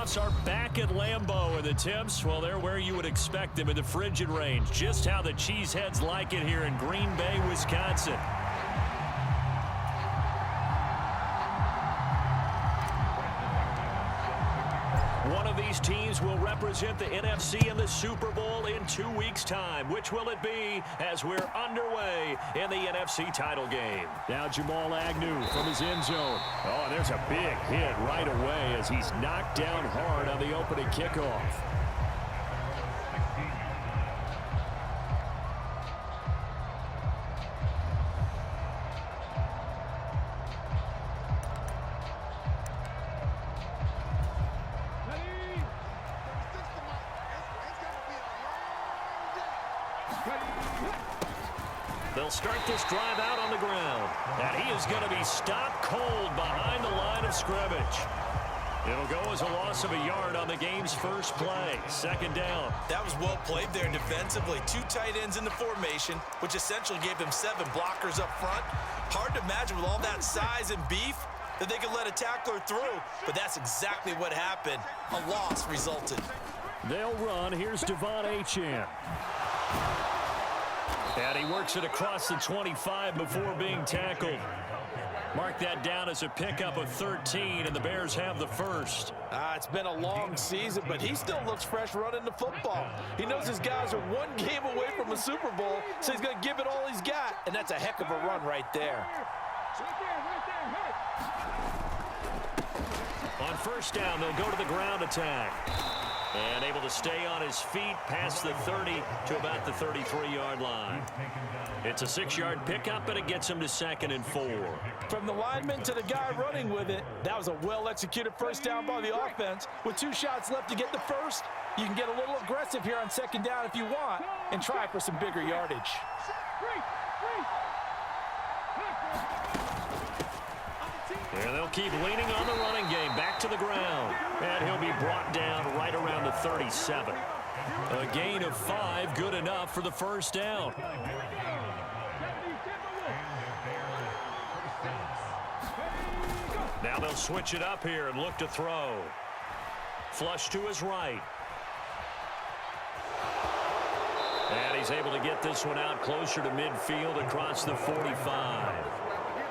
playoffs are back at Lambeau, and the temps, well, they're where you would expect them in the frigid range. Just how the Cheeseheads like it here in Green Bay, Wisconsin. One of these teams will represent the NFC in the Super Bowl in 2 weeks' time. Which will it be as we're underway in the NFC title game? Now Jamal Agnew from his end zone. Oh, and there's a big hit right away as he's knocked down hard on the opening kickoff. They'll start this drive out on the ground. And he is going to be stopped cold behind the line of scrimmage. It'll go as a loss of a yard on the game's first play. Second down. That was well played there defensively. 2 tight ends in the formation, which essentially gave them 7 blockers up front. Hard to imagine with all that size and beef that they could let a tackler through. But that's exactly what happened. A loss resulted. They'll run. Here's Devon Achane. And he works it across the 25 before being tackled. Mark that down as a pickup of 13, and the Bears have the first. It's been a long season, but he still looks fresh running the football. He knows his guys are 1 game away from a Super Bowl, so he's going to give it all he's got, and that's a heck of a run right there. On first down, they'll go to the ground attack. And able to stay on his feet past the 30 to about the 33-yard line. It's a 6-yard pickup, but it gets him to 2nd and 4. From the lineman to the guy running with it, that was a well-executed first down by the offense. With 2 shots left to get the first, you can get a little aggressive here on 2nd down if you want and try for some bigger yardage. And they'll keep leaning on the running game. Back to the ground. And he'll be brought down right around the 37. A gain of 5, good enough for the first down. Now they'll switch it up here and look to throw. Flush to his right. And he's able to get this one out closer to midfield across the 45.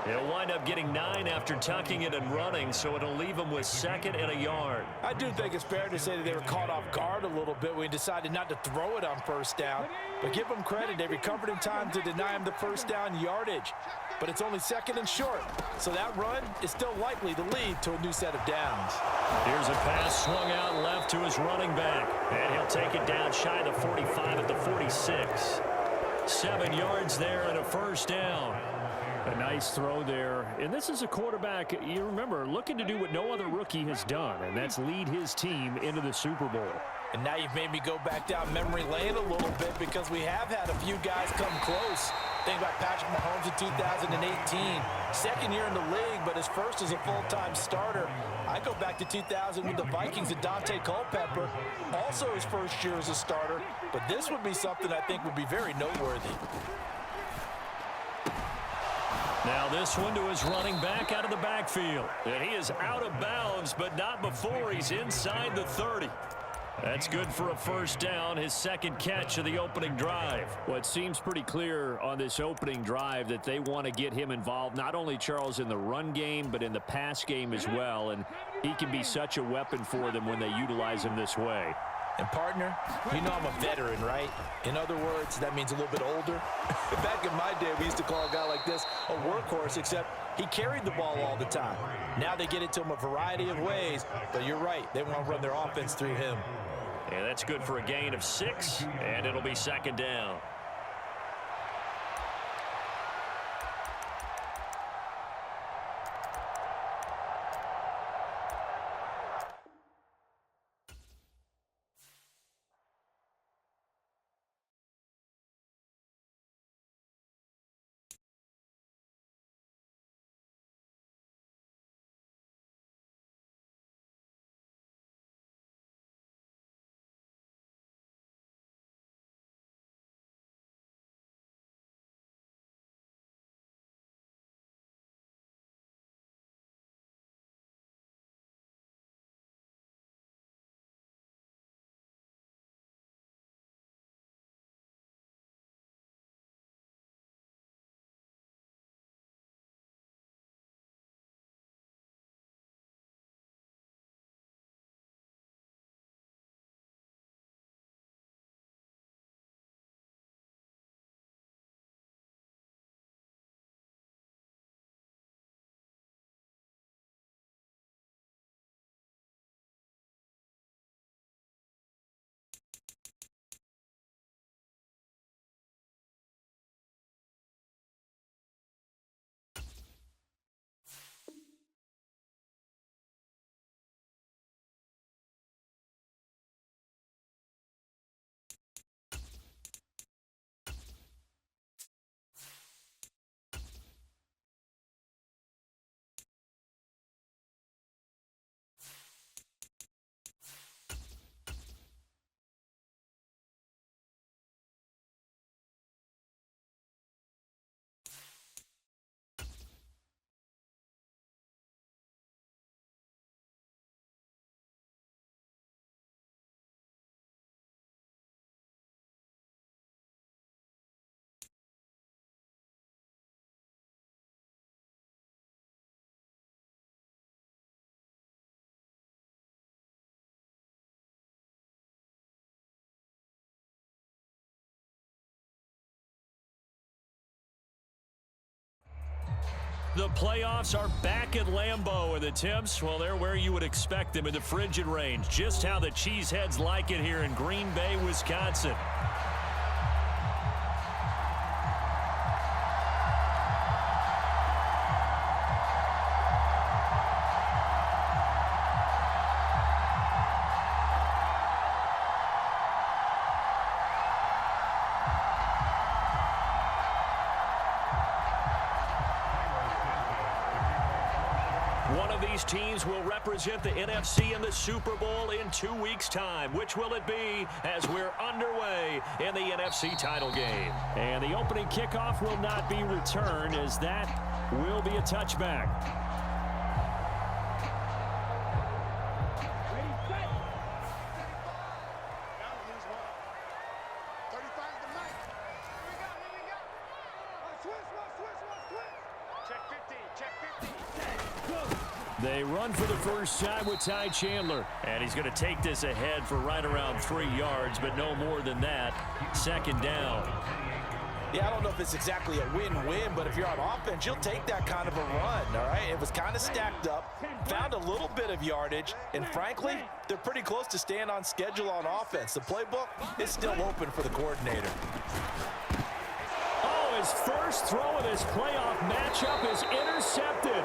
He'll wind up getting 9 after tucking it and running, so it'll leave him with 2nd and a yard. I do think it's fair to say that they were caught off guard a little bit when he decided not to throw it on first down. But give them credit. They recovered in time to deny him the first down yardage. But it's only 2nd and short, so that run is still likely to lead to a new set of downs. Here's a pass swung out left to his running back. And he'll take it down shy of the 45 at the 46. 7 yards there and a first down. A nice throw there. And this is a quarterback, you remember, looking to do what no other rookie has done, and that's lead his team into the Super Bowl. And now you've made me go back down memory lane a little bit because we have had a few guys come close. Think about Patrick Mahomes in 2018. 2nd year in the league, but his first as a full-time starter. I go back to 2000 with the Vikings and Dante Culpepper. Also his first year as a starter. But this would be something I think would be very noteworthy. Now this one to his running back out of the backfield. And he is out of bounds, but not before he's inside the 30. That's good for a first down, his 2nd catch of the opening drive. Well, it seems pretty clear on this opening drive that they want to get him involved, not only, Charles, in the run game, but in the pass game as well. And he can be such a weapon for them when they utilize him this way. And, partner, you know I'm a veteran, right? In other words, that means a little bit older. Back in my day, we used to call a guy like this a workhorse, except he carried the ball all the time. Now they get it to him a variety of ways, but you're right. They want to run their offense through him. And that's good for a gain of 6, and it'll be 2nd down. The playoffs are back at Lambeau, and the temps, well, they're where you would expect them in the frigid range. Just how the Cheeseheads like it here in Green Bay, Wisconsin. One of these teams will represent the NFC in the Super Bowl in 2 weeks' time. Which will it be as we're underway in the NFC title game? And the opening kickoff will not be returned, as that will be a touchback. They run for the first time with Ty Chandler. And he's going to take this ahead for right around 3 yards, but no more than that. Second down. Yeah, I don't know if it's exactly a win-win, but if you're on offense, you'll take that kind of a run, all right? It was kind of stacked up, found a little bit of yardage, and frankly, they're pretty close to staying on schedule on offense. The playbook is still open for the coordinator. Oh, his first throw of this playoff matchup is intercepted.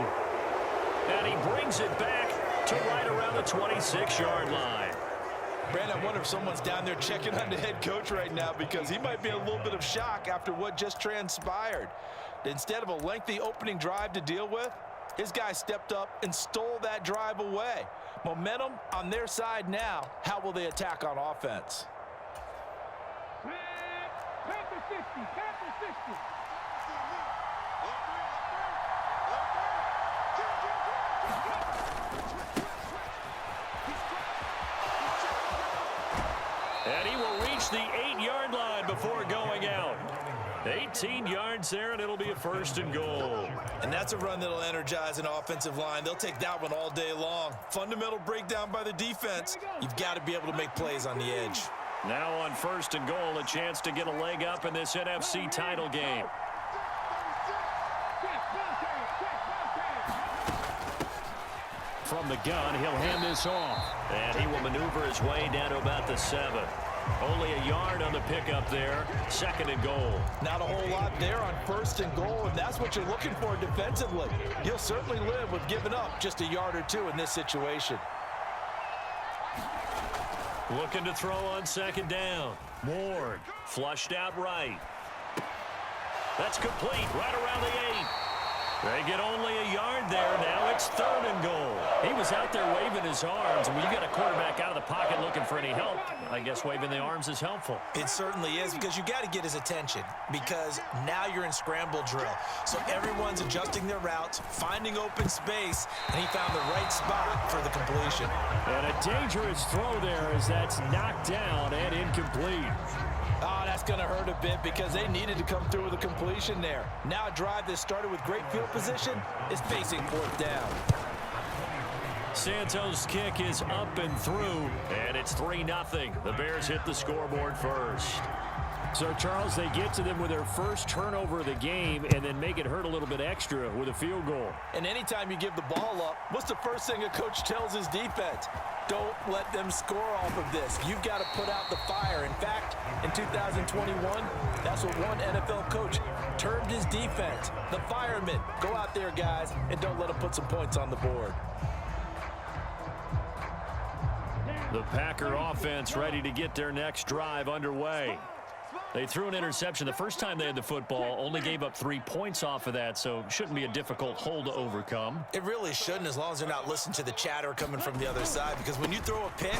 And he brings it back to right around the 26-yard line. Brandon, I wonder if someone's down there checking on the head coach right now, because he might be in a little bit of shock after what just transpired. Instead of a lengthy opening drive to deal with, his guy stepped up and stole that drive away. Momentum on their side now. How will they attack on offense? Panther 50, Panther 50. And he will reach the 8-yard line before going out. 18 yards there, and it'll be a first and goal. And that's a run that'll energize an offensive line. They'll take that one all day long. Fundamental breakdown by the defense. You've got to be able to make plays on the edge. Now on first and goal, a chance to get a leg up in this NFC title game. From the gun, he'll hand this off. And he will maneuver his way down to about the 7. Only a yard on the pickup there. Second and goal. Not a whole lot there on first and goal, and that's what you're looking for defensively. You'll certainly live with giving up just a yard or two in this situation. Looking to throw on second down. Ward flushed out right. That's complete right around the 8. They get only a yard there. Now it's third and goal. He was out there waving his arms. When you got a quarterback out of the pocket looking for any help, I guess waving the arms is helpful. It certainly is, because you got to get his attention, because now you're in scramble drill. So everyone's adjusting their routes, finding open space, and he found the right spot for the completion. And a dangerous throw there as that's knocked down and incomplete. Oh, that's going to hurt a bit, because they needed to come through with a completion there. Now a drive that started with great field position is facing fourth down. Santos' kick is up and through, and it's 3-0. The Bears hit the scoreboard first. So, Charles, they get to them with their first turnover of the game and then make it hurt a little bit extra with a field goal. And anytime you give the ball up, what's the first thing a coach tells his defense? Don't let them score off of this. You've got to put out the fire. In fact, in 2021, that's what one NFL coach termed his defense. The firemen. Go out there, guys, and don't let them put some points on the board. The Packer offense ready to get their next drive underway. They threw an interception the first time they had the football, only gave up 3 points off of that, so shouldn't be a difficult hole to overcome. It really shouldn't, as long as they're not listening to the chatter coming from the other side, because when you throw a pick,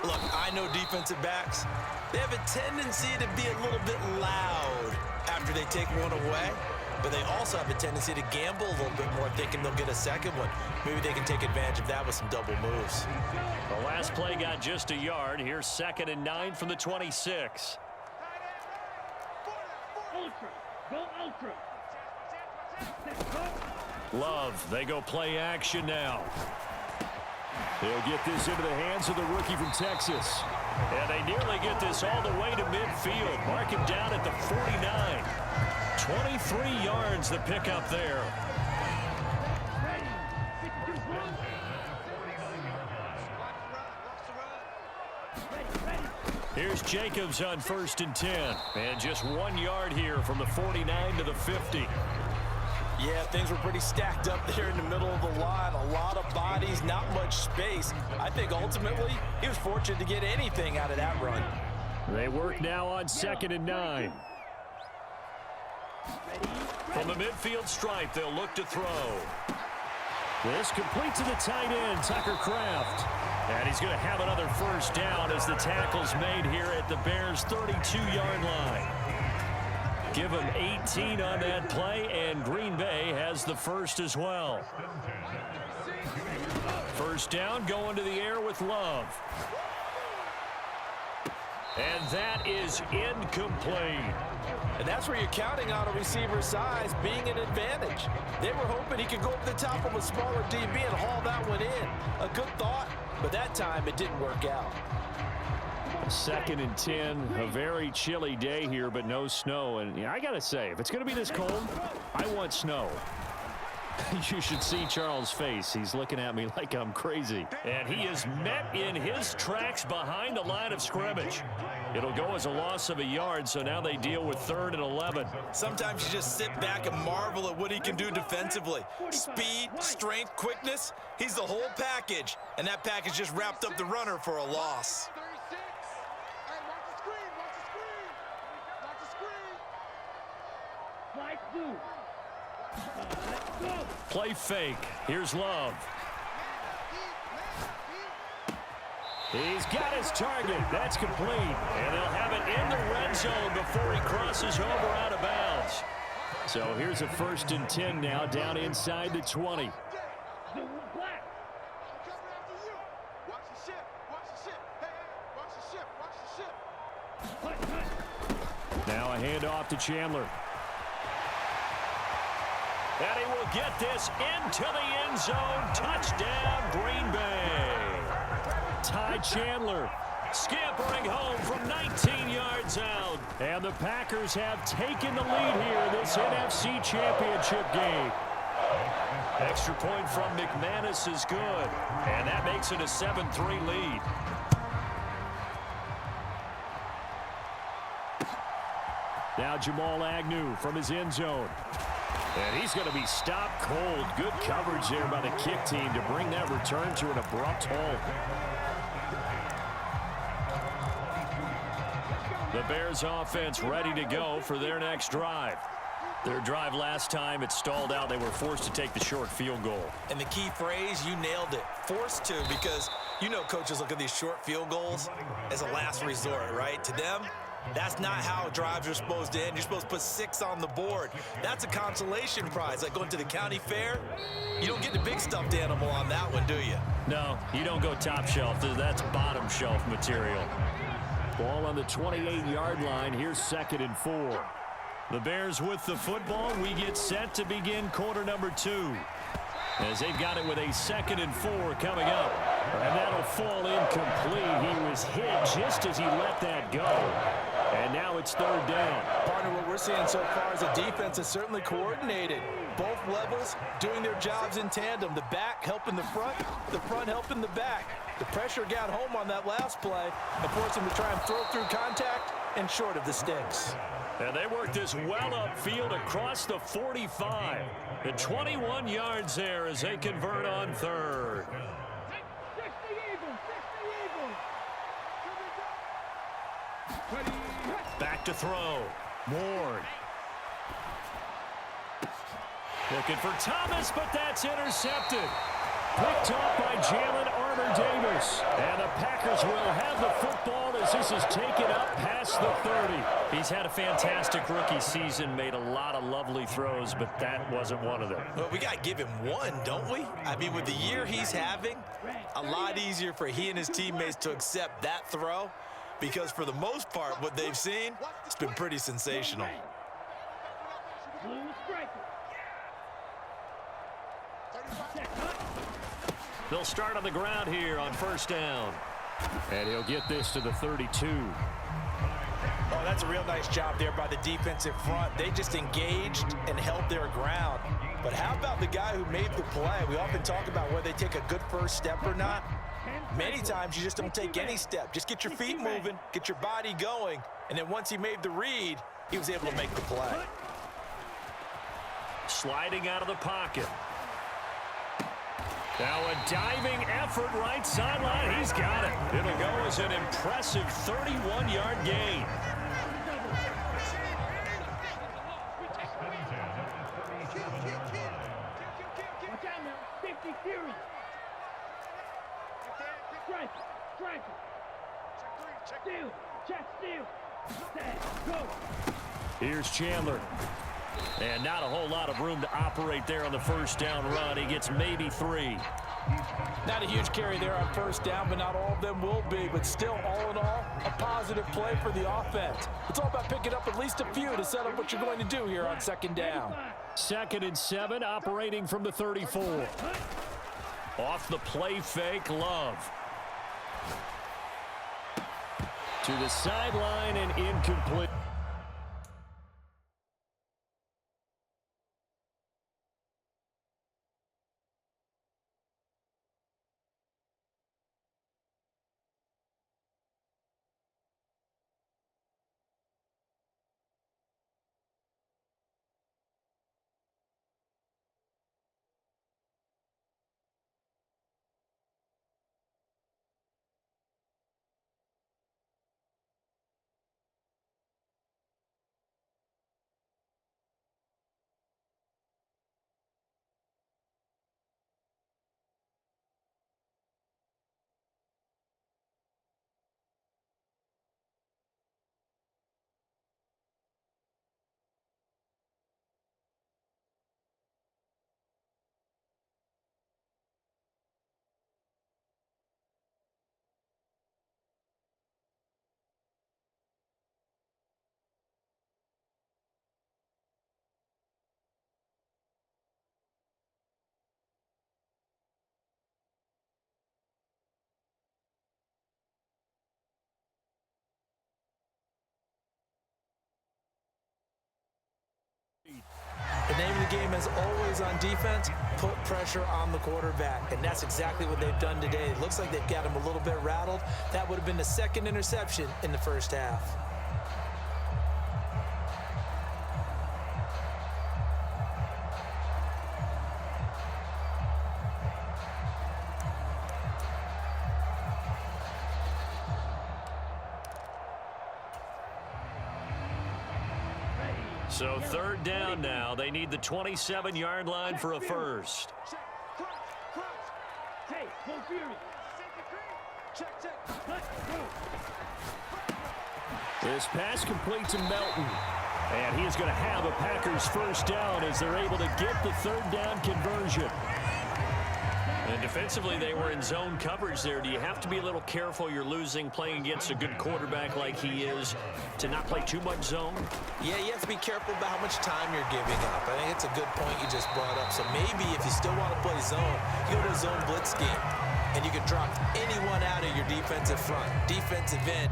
look, I know defensive backs, they have a tendency to be a little bit loud after they take one away, but they also have a tendency to gamble a little bit more, thinking they'll get a second one. Maybe they can take advantage of that with some double moves. The last play got just a yard. Here's 2nd and 9 from the 26. Love, they go play action now. They'll get this into the hands of the rookie from Texas. And they nearly get this all the way to midfield. Mark him down at the 49. 23 yards the pickup there. Here's Jacobs on 1st and 10. And just 1 yard here from the 49 to the 50. Yeah, things were pretty stacked up there in the middle of the line. A lot of bodies, not much space. I think ultimately he was fortunate to get anything out of that run. They work now on 2nd and 9. From the midfield stripe, they'll look to throw. This complete to the tight end, Tucker Kraft. And he's going to have another first down as the tackle's made here at the Bears' 32-yard line. Give him 18 on that play, and Green Bay has the first as well. First down, going to the air with Love. And that is incomplete. And that's where you're counting on a receiver's size being an advantage. They were hoping he could go up the top of a smaller DB and haul that one in. A good thought, but that time it didn't work out. 2nd and 10, a very chilly day here, but no snow. And I got to say, if it's going to be this cold, I want snow. You should see Charles' face. He's looking at me like I'm crazy. And he is met in his tracks behind the line of scrimmage. It'll go as a loss of a yard, so now they deal with 3rd and 11. Sometimes you just sit back and marvel at what he can do defensively. Speed, strength, quickness, he's the whole package. And that package just wrapped up the runner for a loss. Play fake. Here's Love. He's got his target. That's complete. And they'll have it in the red zone before he crosses over out of bounds. So here's a 1st and 10 now down inside the 20. Now a handoff to Chandler. And he will get this into the end zone. Touchdown, Green Bay. Ty Chandler scampering home from 19 yards out. And the Packers have taken the lead here in this NFC Championship game. Extra point from McManus is good. And that makes it a 7-3 lead. Now Jamal Agnew from his end zone. And he's going to be stopped cold. Good coverage there by the kick team to bring that return to an abrupt halt. The Bears offense ready to go for their next drive. Their drive last time, it stalled out. They were forced to take the short field goal. And the key phrase, you nailed it. Forced to, because you know coaches look at these short field goals as a last resort, right? To them, that's not how drives are supposed to end. You're supposed to put 6 on the board. That's a consolation prize. Like going to the county fair, you don't get the big stuffed animal on that one, do you? No, you don't go top shelf. That's bottom shelf material. Ball on the 28-yard line. Here's 2nd and 4. The Bears with the football. We get set to begin quarter number 2. As they've got it with a 2nd and 4 coming up. And that'll fall incomplete. He was hit just as he let that go. And now it's 3rd down. Partner, what we're seeing so far is a defense that's certainly coordinated. Both levels doing their jobs in tandem. The back helping the front helping the back. The pressure got home on that last play and forced him to try and throw through contact and short of the sticks. And they work this well upfield across the 45. The 21 yards there as they convert on 3rd. Back to throw. Ward. Looking for Thomas, but that's intercepted. Picked off by Jalen Armour-Davis. And the Packers will have the football as this is taken up past the 30. He's had a fantastic rookie season, made a lot of lovely throws, but that wasn't one of them. Well, we got to give him one, don't we? I mean, with the year he's having, a lot easier for he and his teammates to accept that throw, because for the most part, what they've seen, it's been pretty sensational. They'll start on the ground here on 1st down. And he'll get this to the 32. Oh, that's a real nice job there by the defensive front. They just engaged and held their ground. But how about the guy who made the play? We often talk about whether they take a good first step or not. Many times you just don't take any step. Just get your feet moving, get your body going, and then once he made the read, he was able to make the play. Sliding out of the pocket. Now a diving effort right sideline. He's got it. It'll go as an impressive 31-yard gain. Watch out now. 50 Fury. Strike it. Strike it. Steal. Check steal. Tag. Go. Here's Chandler. And not a whole lot of room to operate there on the first down run. He gets maybe 3. Not a huge carry there on first down, but not all of them will be. But still, all in all, a positive play for the offense. It's all about picking up at least a few to set up what you're going to do here on second down. 2nd and 7, operating from the 34. Off the play fake, Love. To the sideline and incomplete. The name of the game is always on defense, put pressure on the quarterback. And that's exactly what they've done today. It looks like they've got him a little bit rattled. That would have been the 2nd interception in the first half. So 3rd down now. They need the 27-yard line for a first. Hey, go Fury. This pass complete to Melton. And he is going to have a Packers first down as they're able to get the 3rd down conversion. And defensively, they were in zone coverage there. Do you have to be a little careful? You're losing, playing against a good quarterback like he is, to not play too much zone? Yeah, you have to be careful about how much time you're giving up. I think it's a good point you just brought up. So maybe if you still want to play zone, you go to a zone blitz scheme, and you can drop anyone out of your defensive front, defensive end.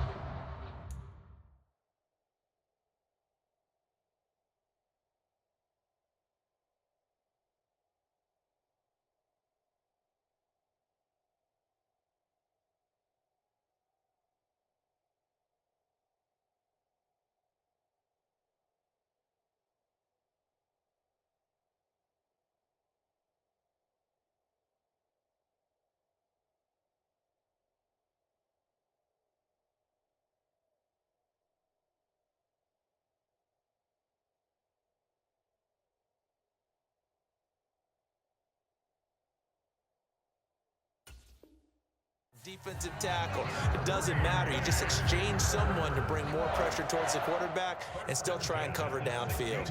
Defensive tackle. It doesn't matter. You just exchange someone to bring more pressure towards the quarterback and still try and cover downfield.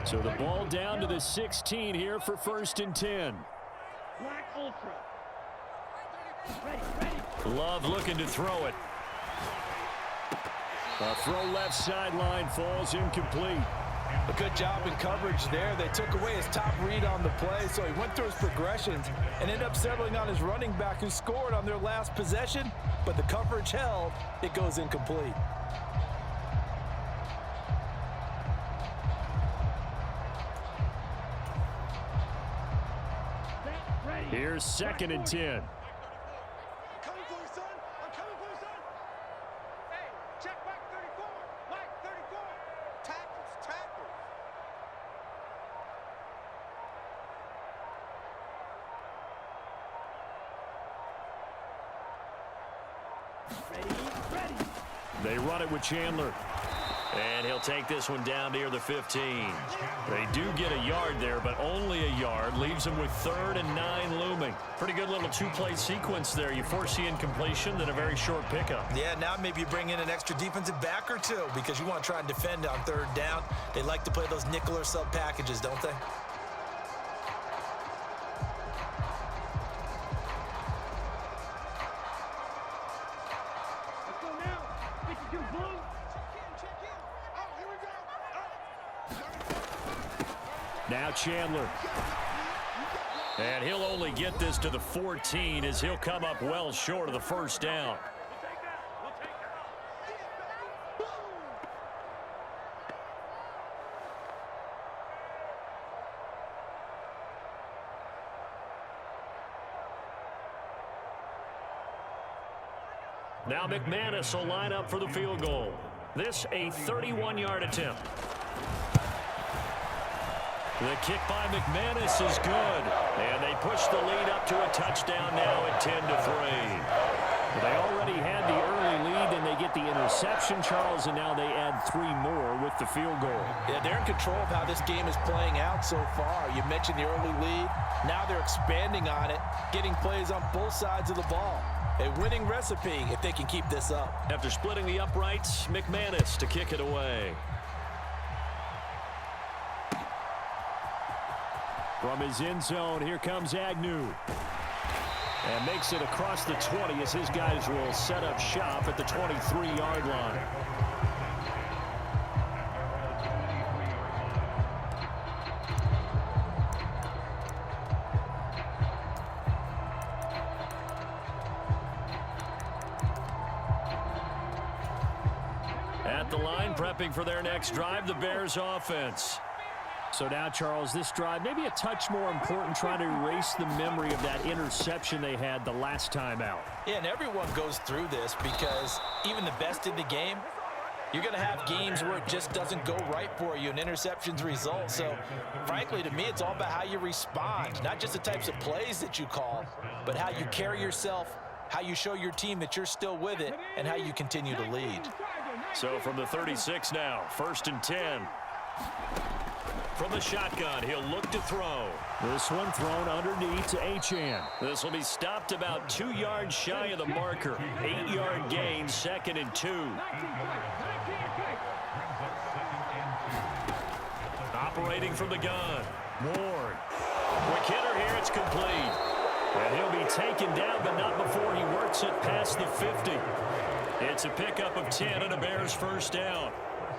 So the ball down to the 16 here for 1st and 10. Black Ultra. Ready. Love looking to throw it. A throw left sideline, falls incomplete. A good job in coverage there. They took away his top read on the play, so he went through his progressions and ended up settling on his running back who scored on their last possession, but the coverage held. It goes incomplete. Here's 2nd and 10. They run it with Chandler. And he'll take this one down near the 15. They do get a yard there, but only a yard. Leaves them with 3rd and 9 looming. Pretty good little two-play sequence there. You foresee incompletion, then a very short pickup. Yeah, now maybe you bring in an extra defensive back or two because you want to try and defend on 3rd down. They like to play those nickel or sub packages, don't they? Let's go now. 52 blue. Now Chandler. And he'll only get this to the 14 as he'll come up well short of the first down. Now McManus will line up for the field goal. This a 31-yard attempt. The kick by McManus is good. And they push the lead up to a touchdown now at 10-3. They already had the early lead, and they get the interception, Charles, and now they add 3 more with the field goal. Yeah, they're in control of how this game is playing out so far. You mentioned the early lead. Now they're expanding on it, getting plays on both sides of the ball. A winning recipe if they can keep this up. After splitting the uprights, McManus to kick it away. From his end zone, here comes Agnew. And makes it across the 20 as his guys will set up shop at the 23-yard line. At the line, prepping for their next drive, the Bears offense. So now, Charles, this drive maybe a touch more important, trying to erase the memory of that interception they had the last time out. Yeah, and everyone goes through this because even the best in the game, you're going to have games where it just doesn't go right for you and interceptions result. So, frankly, to me, it's all about how you respond, not just the types of plays that you call, but how you carry yourself, how you show your team that you're still with it, and how you continue to lead. So from the 36 now, 1st and 10. From the shotgun, he'll look to throw. This one thrown underneath to Achane. This will be stopped about 2 yards shy of the marker. 8-yard gain, 2nd and 2. Operating from the gun. Ward. Quick hitter here, it's complete. And he'll be taken down, but not before he works it past the 50. It's a pickup of 10 and a Bears first down.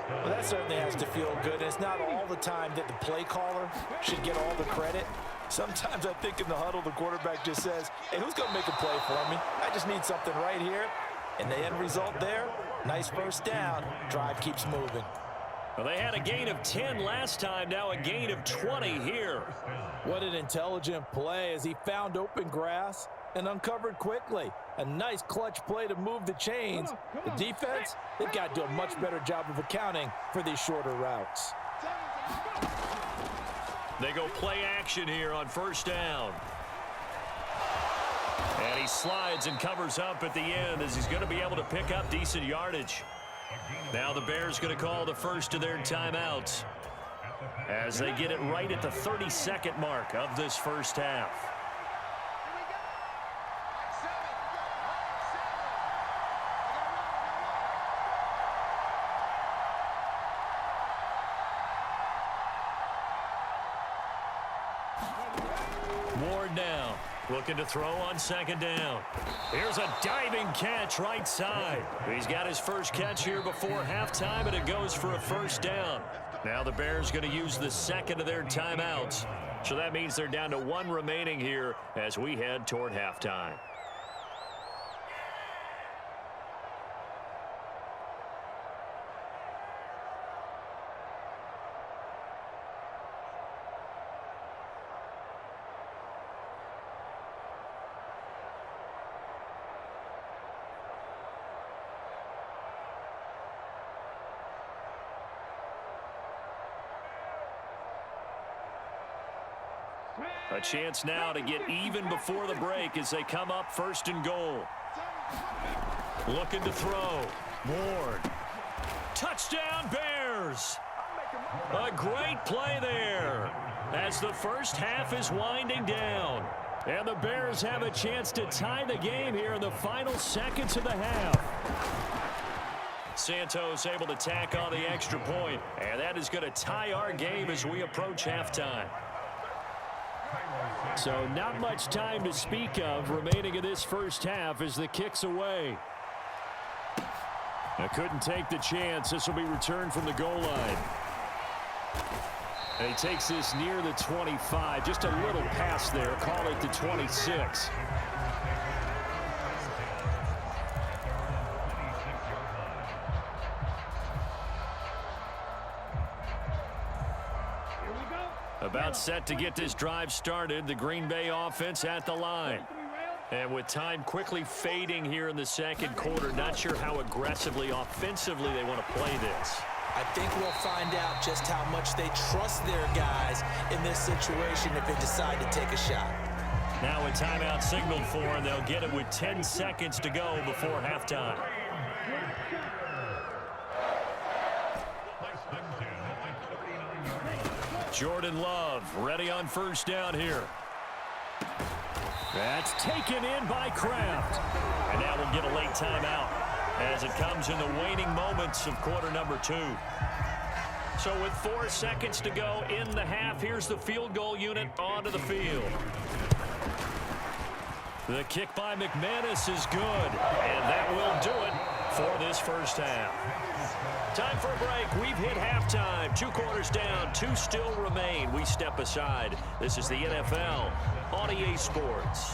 Well, that certainly has to feel good. It's not all the time that the play caller should get all the credit. Sometimes I think in the huddle, the quarterback just says, hey, who's going to make a play for me? I just need something right here. And the end result there, nice first down. Drive keeps moving. Well, they had a gain of 10 last time, now a gain of 20 here. What an intelligent play as he found open grass and uncovered quickly. A nice clutch play to move the chains. The defense, they've got to do a much better job of accounting for these shorter routes. They go play action here on first down. And he slides and covers up at the end as he's going to be able to pick up decent yardage. Now the Bears going to call the first of their timeouts as they get it right at the 32nd mark of this first half. Ward now looking to throw on 2nd down. Here's a diving catch right side. He's got his first catch here before halftime, and it goes for a first down. Now the Bears going to use the 2nd of their timeouts. So that means they're down to 1 remaining here as we head toward halftime. A chance now to get even before the break as they come up 1st and goal. Looking to throw. Ward. Touchdown, Bears. A great play there as the first half is winding down. And the Bears have a chance to tie the game here in the final seconds of the half. Santos able to tack on the extra point, and that is going to tie our game as we approach halftime. So not much time to speak of remaining in this first half as the kick's away. I couldn't take the chance. This will be returned from the goal line. And he takes this near the 25. Just a little pass there. Call it the 26. About set to get this drive started. The Green Bay offense at the line. And with time quickly fading here in the second quarter, not sure how aggressively, offensively they want to play this. I think we'll find out just how much they trust their guys in this situation if they decide to take a shot. Now a timeout signaled for, and they'll get it with 10 seconds to go before halftime. Jordan Love ready on first down here. That's taken in by Kraft. And now we'll get a late timeout as it comes in the waning moments of quarter number 2. So with 4 seconds to go in the half, here's the field goal unit onto the field. The kick by McManus is good, and that will do it for this first half. Time for a break. We've hit halftime. 2 quarters down, 2 still remain. We step aside. This is the NFL on EA Sports.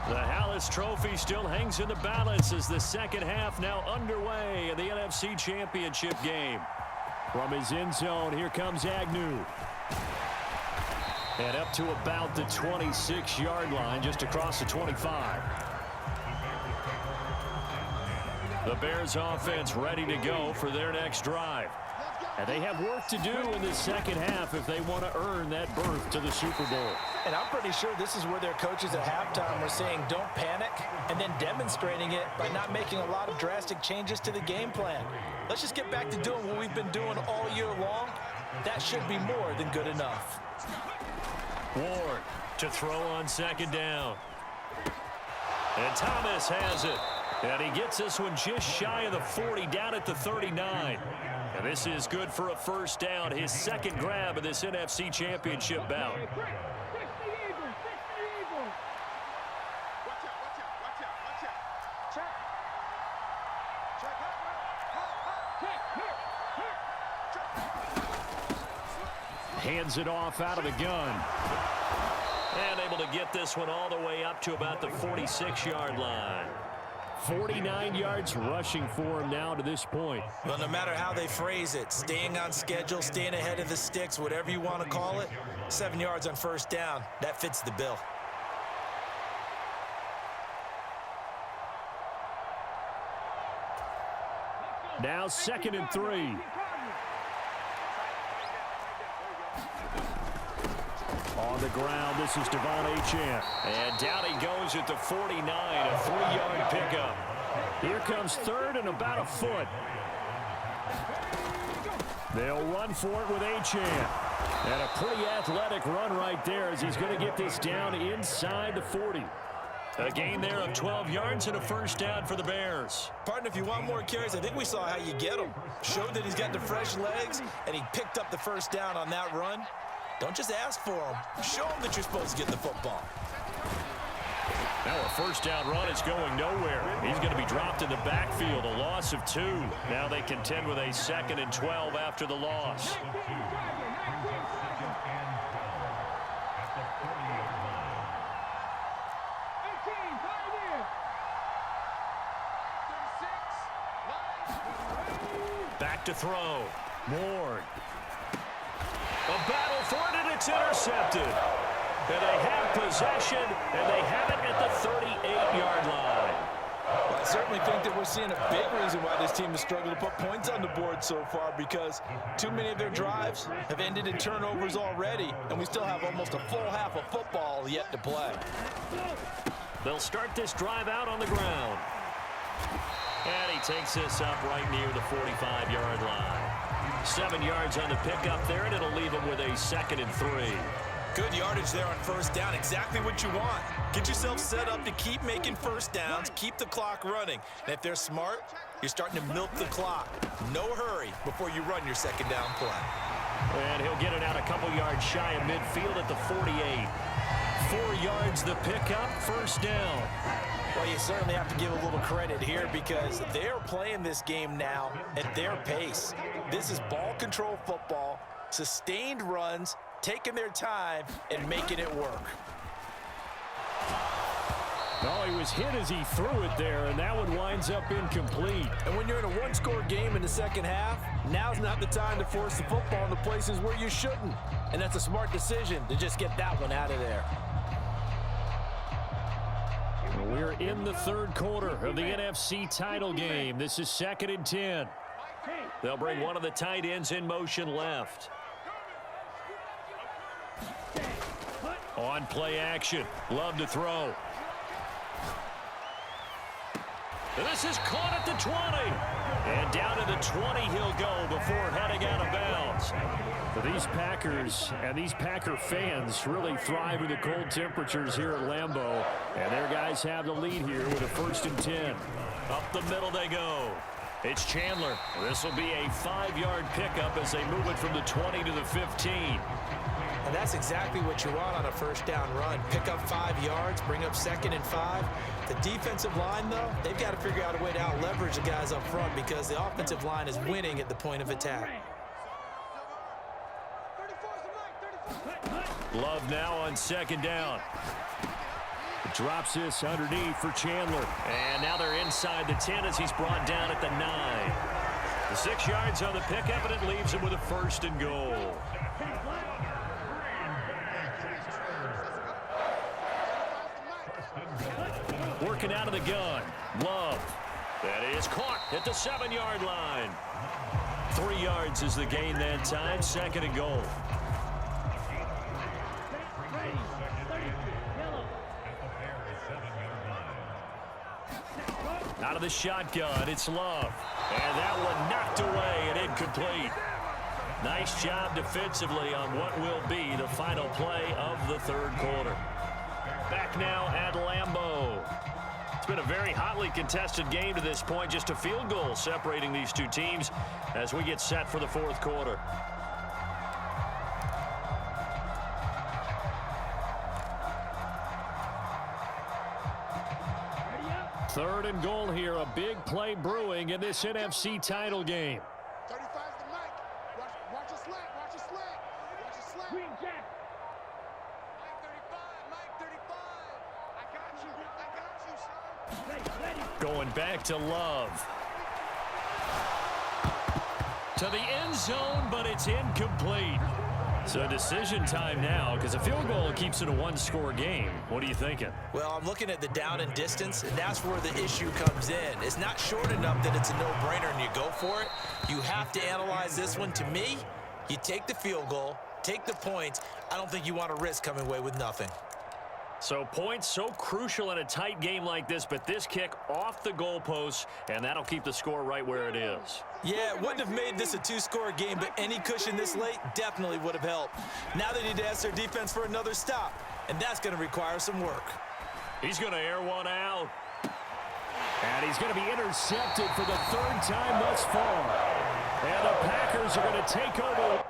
The Hallis Trophy still hangs in the balance as the second half now underway in the NFC Championship game. From his end zone, here comes Agnew. And up to about the 26-yard line, just across the 25. The Bears offense ready to go for their next drive. And they have work to do in the second half if they want to earn that berth to the Super Bowl. And I'm pretty sure this is where their coaches at halftime were saying don't panic, and then demonstrating it by not making a lot of drastic changes to the game plan. Let's just get back to doing what we've been doing all year long. That should be more than good enough. Ward to throw on second down. And Thomas has it. And he gets this one just shy of the 40, down at the 39. And this is good for a first down, his second grab of this NFC Championship bout. Hands it off out of the gun. And able to get this one all the way up to about the 46-yard line. 49 yards rushing for him now to this point. Well, no matter how they phrase it, staying on schedule, staying ahead of the sticks, whatever you want to call it, 7 yards on first down, that fits the bill. Now 2nd and 3. On the ground, this is Devon Achane. And down he goes at the 49, a 3-yard pickup. Here comes 3rd and about a foot. They'll run for it with Achane. And a pretty athletic run right there as he's going to get this down inside the 40. A gain there of 12 yards and a first down for the Bears. Partner, if you want more carries, I think we saw how you get them. Showed that he's got the fresh legs, and he picked up the first down on that run. Don't just ask for them. Show them that you're supposed to get the football. Now a first down run is going nowhere. He's going to be dropped in the backfield, a loss of 2. Now they contend with a 2nd and 12 after the loss. Back to throw. Ward. A battle for it, and it's intercepted. And they have possession, and they have it at the 38-yard line. Well, I certainly think that we're seeing a big reason why this team has struggled to put points on the board so far, because too many of their drives have ended in turnovers already, and we still have almost a full half of football yet to play. They'll start this drive out on the ground. And he takes this up right near the 45-yard line. 7 yards on the pickup there, and it'll leave him with a 2nd and 3. Good yardage there on first down. Exactly what you want. Get yourself set up to keep making first downs, keep the clock running. And if they're smart, you're starting to milk the clock. No hurry before you run your 2nd down play. And he'll get it out a couple yards shy of midfield at the 48. 4 yards the pickup, first down. Well, you certainly have to give a little credit here because they're playing this game now at their pace. This is ball control football, sustained runs, taking their time and making it work. Oh, he was hit as he threw it there, and that one winds up incomplete. And when you're in a one-score game in the second half, now's not the time to force the football in the places where you shouldn't. And that's a smart decision to just get that one out of there. We're in the 3rd quarter of the NFC title game. This is 2nd and 10. They'll bring one of the tight ends in motion left. On play action. Love to throw. This is caught at the 20. And down to the 20 he'll go before heading out of bounds. For these Packers and these Packer fans really thrive in the cold temperatures here at Lambeau. And their guys have the lead here with a 1st and 10. Up the middle they go. It's Chandler. This will be a 5-yard pickup as they move it from the 20 to the 15. And that's exactly what you want on a first down run. Pick up 5 yards, bring up 2nd and 5. The defensive line, though, they've got to figure out a way to out-leverage the guys up front because the offensive line is winning at the point of attack. Love now on 2nd down. Drops this underneath for Chandler. And now they're inside the 10 as he's brought down at the 9. The 6 yards on the pickup, and it leaves him with a 1st and goal. Working out of the gun. Love. That is caught at the 7-yard line. 3 yards is the gain that time. 2nd and goal. Out of the shotgun, it's Love. And that one knocked away and incomplete. Nice job defensively on what will be the final play of the 3rd quarter. Back now at Lambeau. It's been a very hotly contested game to this point. Just a field goal separating these two teams as we get set for the 4th quarter. Third and goal here. A big play brewing in this NFC title game. 35's the mic. Watch your slant. Watch your slant. Watch your slant. Green Jack. Mike 35. Mike 35. I got you. I got you, son. Going back to Love. To the end zone, but it's incomplete. So decision time now because a field goal keeps it a 1-score game. What are you thinking? Well, I'm looking at the down and distance, and that's where the issue comes in. It's not short enough that it's a no-brainer and you go for it. You have to analyze this one. To me, you take the field goal, take the points. I don't think you want to risk coming away with nothing. So points so crucial in a tight game like this, but this kick off the goalpost, and that'll keep the score right where it is. Yeah, it wouldn't have made this a 2-score game, but any cushion this late definitely would have helped. Now they need to ask their defense for another stop, and that's going to require some work. He's going to air one out. And he's going to be intercepted for the 3rd time thus far. And the Packers are going to take over.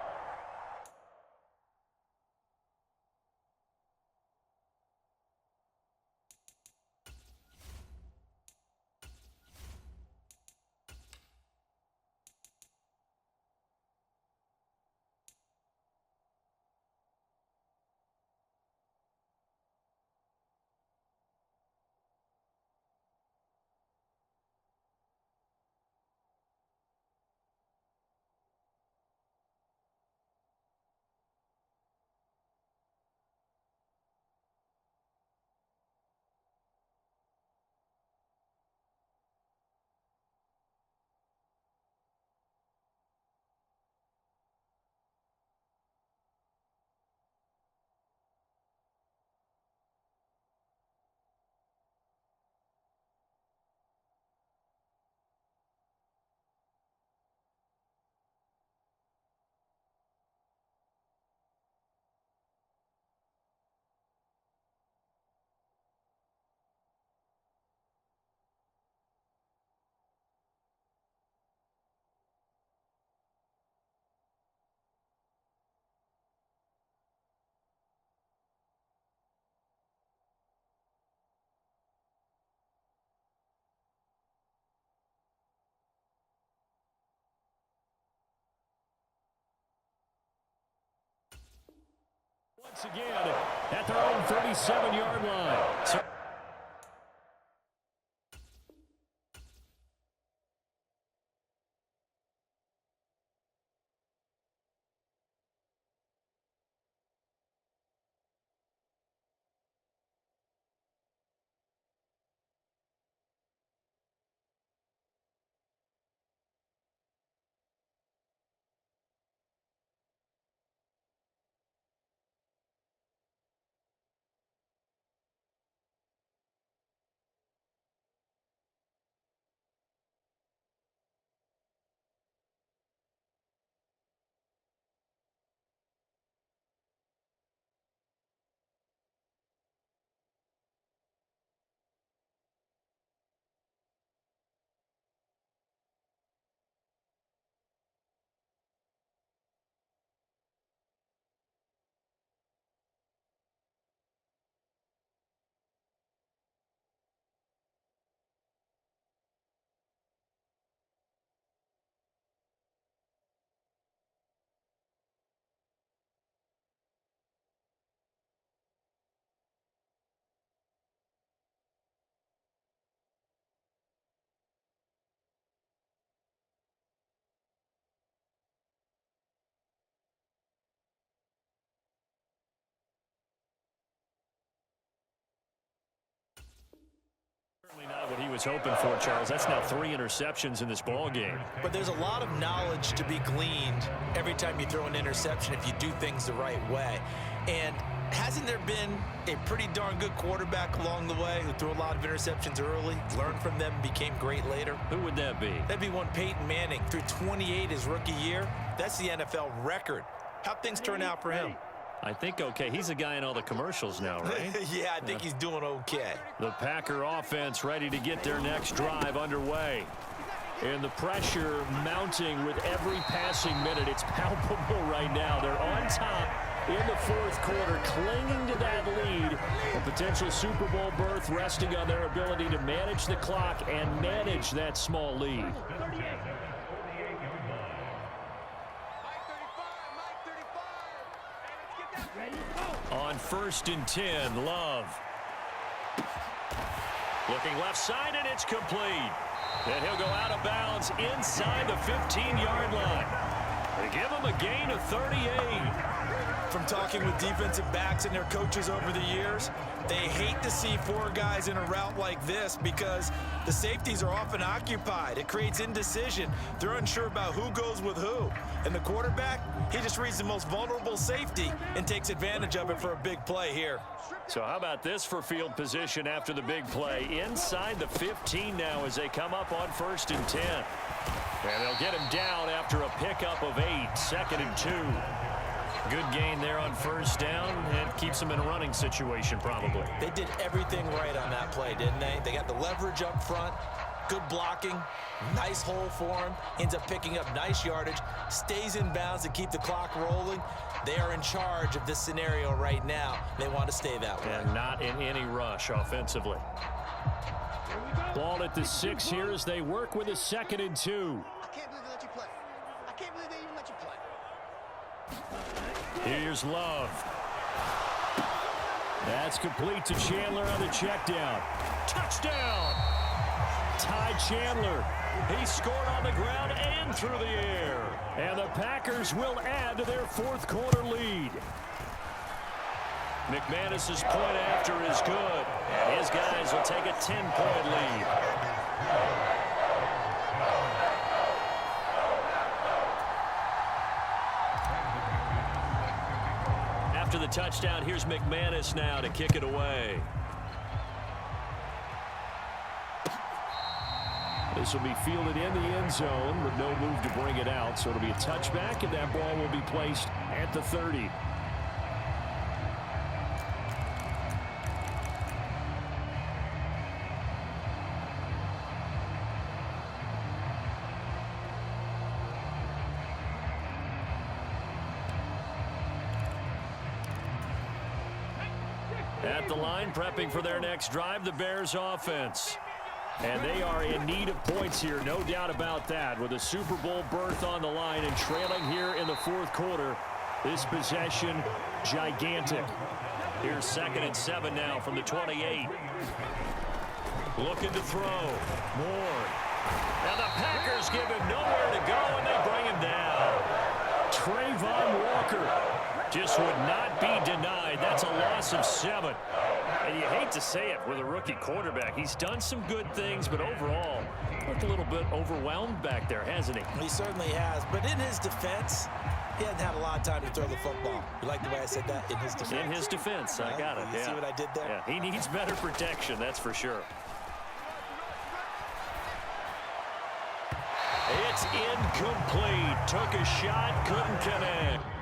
Again at their own 37-yard line. So certainly not what he was hoping for, Charles. That's now 3 interceptions in this ball game. But there's a lot of knowledge to be gleaned every time you throw an interception if you do things the right way. And hasn't there been a pretty darn good quarterback along the way who threw a lot of interceptions early, learned from them, became great later? Who would that be? That'd be one Peyton Manning. Threw 28 his rookie year. That's the NFL record. How'd things turn out for him? I think okay. He's a guy in all the commercials now, right? Yeah, I think he's doing okay. The Packer offense ready to get their next drive underway. And the pressure mounting with every passing minute. It's palpable right now. They're on top in the fourth quarter, clinging to that lead. A potential Super Bowl berth resting on their ability to manage the clock and manage that small lead. On 1st and 10, Love. Looking left side, and it's complete. And he'll go out of bounds inside the 15-yard line. They give him a gain of 38. From talking with defensive backs and their coaches over the years, they hate to see 4 guys in a route like this because the safeties are often occupied. It creates indecision. They're unsure about who goes with who. And the quarterback, he just reads the most vulnerable safety and takes advantage of it for a big play here. So how about this for field position after the big play? Inside the 15 now as they come up on 1st and 10. And they'll get him down after a pickup of 8, 2nd and 2. Good gain there on 1st down, and keeps them in a running situation probably. They did everything right on that play, didn't they? They got the leverage up front, good blocking, nice hole for him, ends up picking up nice yardage, stays in bounds to keep the clock rolling. They are in charge of this scenario right now. They want to stay that way. And not in any rush offensively. Ball at the 6 here as they work with a 2nd and 2. I can't believe they let you play. I can't believe they even let you play. Here's Love. That's complete to Chandler on the check down. Touchdown! Ty Chandler. He scored on the ground and through the air. And the Packers will add to their 4th quarter lead. McManus's point after is good. And his guys will take a 10-point lead. After the touchdown, here's McManus now to kick it away. This will be fielded in the end zone with no move to bring it out. So it'll be a touchback, and that ball will be placed at the 30. At the line, prepping for their next drive, the Bears offense. And they are in need of points here, no doubt about that. With a Super Bowl berth on the line and trailing here in the 4th quarter, This possession, gigantic. Here's 2nd and 7 now from the 28. Looking to throw. Moore. Now the Packers give him nowhere to go, and they bring him down. Trayvon Walker just would not be denied. That's a loss of 7. And you hate to say it with a rookie quarterback. He's done some good things, but overall, looked a little bit overwhelmed back there, hasn't he? He certainly has. But in his defense, he hasn't had a lot of time to throw the football. You like the way I said that? In his defense. In his defense. I got it. You see what I did there? Yeah, he needs better protection, that's for sure. It's incomplete. Took a shot, couldn't connect.